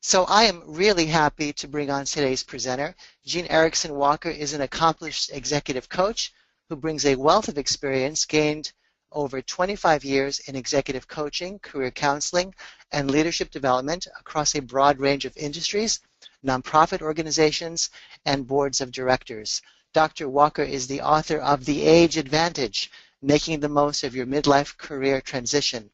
So I am really happy to bring on today's presenter. Jean Erickson Walker is an accomplished executive coach who brings a wealth of experience gained over 25 years in executive coaching, career counseling, and leadership development across a broad range of industries, nonprofit organizations, and boards of directors. Dr. Walker is the author of The Age Advantage, Making the Most of Your Midlife Career Transition.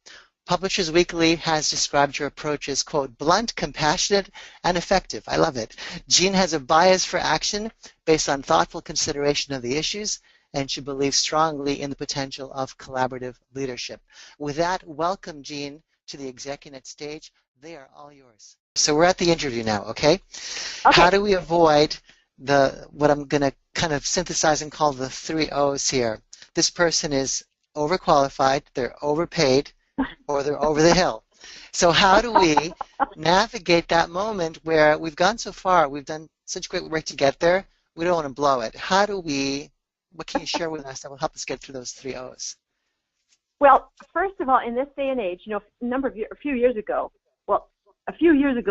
Publishers Weekly has described your approach as, quote, blunt, compassionate, and effective. I love it. Jean has a bias for action based on thoughtful consideration of the issues, and she believes strongly in the potential of collaborative leadership. With that, welcome, Jean, to the ExecuNet stage. They are all yours. So we're at the interview now, okay? How do we avoid what I'm going to kind of synthesize and call the 3 O's here? This person is overqualified, they're overpaid, or they're over the hill. So how do we navigate that moment where we've gone so far, we've done such great work to get there, we don't want to blow it. What can you share with us that will help us get through those 3 O's? Well, first of all, in this day and age, a few years ago,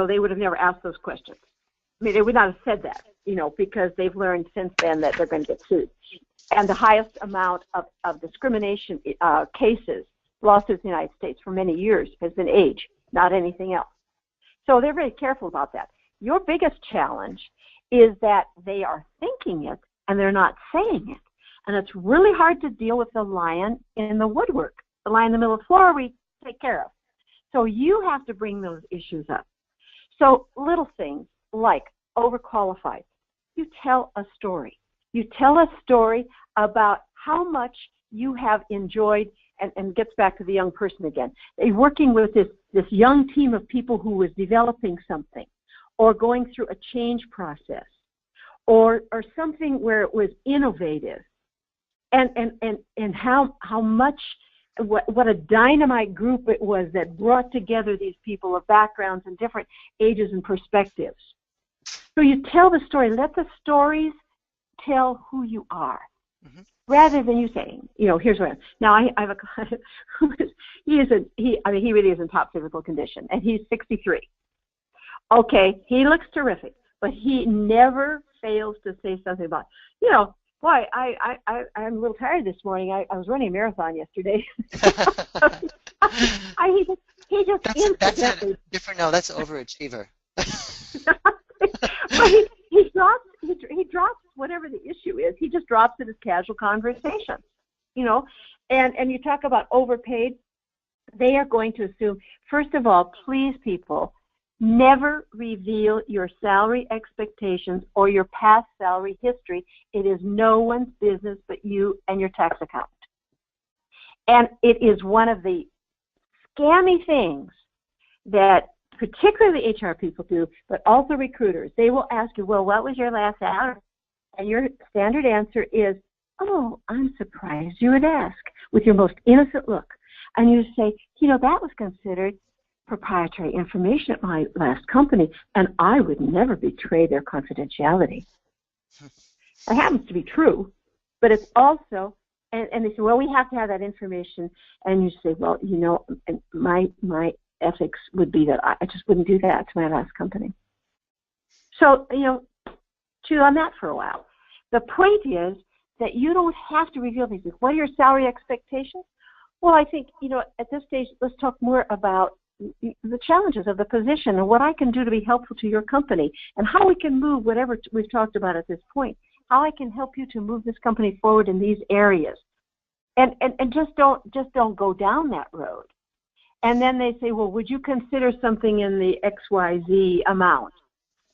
they would have never asked those questions. I mean, they would not have said that, because they've learned since then that they're going to get sued. And the highest amount of discrimination cases, lawsuits in the United States for many years has been age, not anything else. So they're very careful about that. Your biggest challenge is that they are thinking it and they're not saying it. And it's really hard to deal with the lion in the woodwork, the lion in the middle of the floor we take care of. So you have to bring those issues up. So little things like overqualified. You tell a story. You tell a story about how much you have enjoyed, and gets back to the young person again. They're working with this young team of people who was developing something or going through a change process or something where it was innovative and how much, what a dynamite group it was that brought together these people of backgrounds and different ages and perspectives. So you tell the story. Let the stories tell who you are. Mm-hmm. Rather than you saying, here's what I am. Now I have a client who is, he really is in top physical condition, and he's 63. Okay, he looks terrific, but he never fails to say something about, boy, I'm a little tired this morning. I was running a marathon yesterday. He just that's different. No, that's overachiever. But he drops whatever the issue is. He just drops it as casual conversation, and you talk about overpaid. They are going to assume, first of all, please people, never reveal your salary expectations or your past salary history. It is no one's business but you and your tax accountant. And it is one of the scammy things that particularly HR people do, but also recruiters. They will ask you, well, what was your last salary? And your standard answer is, oh, I'm surprised you would ask, with your most innocent look. And you say, that was considered proprietary information at my last company, and I would never betray their confidentiality. It happens to be true, but it's also, and they say, well, we have to have that information. And you say, well, my ethics would be that I just wouldn't do that to my last company. So, chew on that for a while. The point is that you don't have to reveal these things. What are your salary expectations? Well, I think, at this stage, let's talk more about the challenges of the position and what I can do to be helpful to your company and how we can move whatever we've talked about at this point, how I can help you to move this company forward in these areas. And just don't go down that road. And then they say, well, would you consider something in the XYZ amount?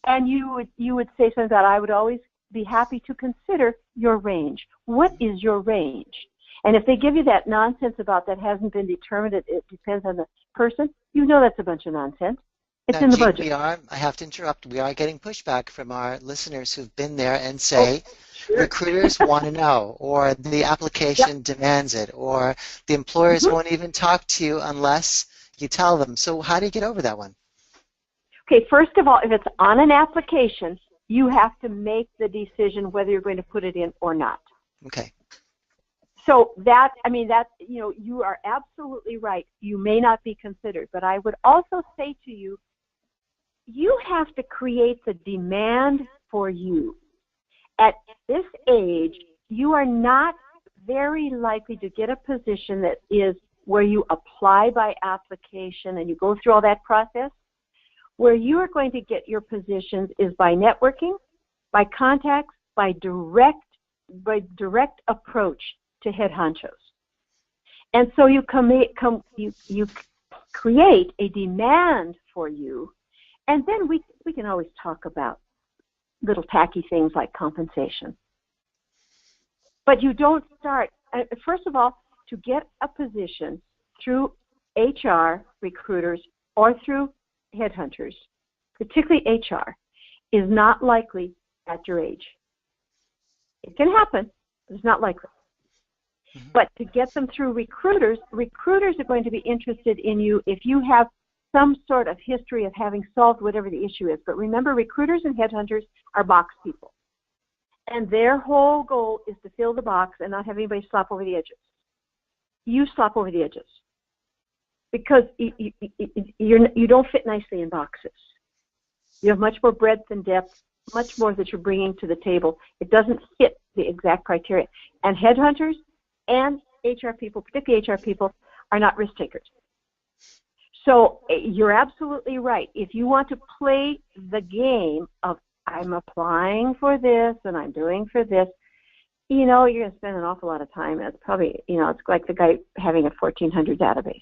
And you would say something that I would always be happy to consider your range. What is your range? And if they give you that nonsense about that hasn't been determined, it depends on the person, that's a bunch of nonsense. It's in the budget. I have to interrupt. We are getting pushback from our listeners who've been there and say, recruiters want to know, or the application demands it, or the employers won't even talk to you unless you tell them. So how do you get over that one? Okay, first of all, if it's on an application, you have to make the decision whether you're going to put it in or not. Okay. So you are absolutely right. You may not be considered, but I would also say to you, you have to create the demand for you. At this age, you are not very likely to get a position that is where you apply by application and you go through all that process. Where you are going to get your positions is by networking, by contacts, by direct approach to head honchos. And so you create a demand for you, and then we can always talk about little tacky things like compensation. But you don't start, first of all, to get a position through HR recruiters or through headhunters, particularly HR, is not likely at your age. It can happen, but it's not likely. Mm-hmm. But to get them through recruiters are going to be interested in you if you have some sort of history of having solved whatever the issue is. But remember, recruiters and headhunters are box people. And their whole goal is to fill the box and not have anybody slop over the edges. You slop over the edges because you don't fit nicely in boxes. You have much more breadth and depth, much more that you're bringing to the table. It doesn't fit the exact criteria. And headhunters and HR people, particularly HR people, are not risk takers. So you're absolutely right. If you want to play the game of I'm applying for this and I'm doing for this, you're going to spend an awful lot of time. It's probably, it's like the guy having a 1,400 database.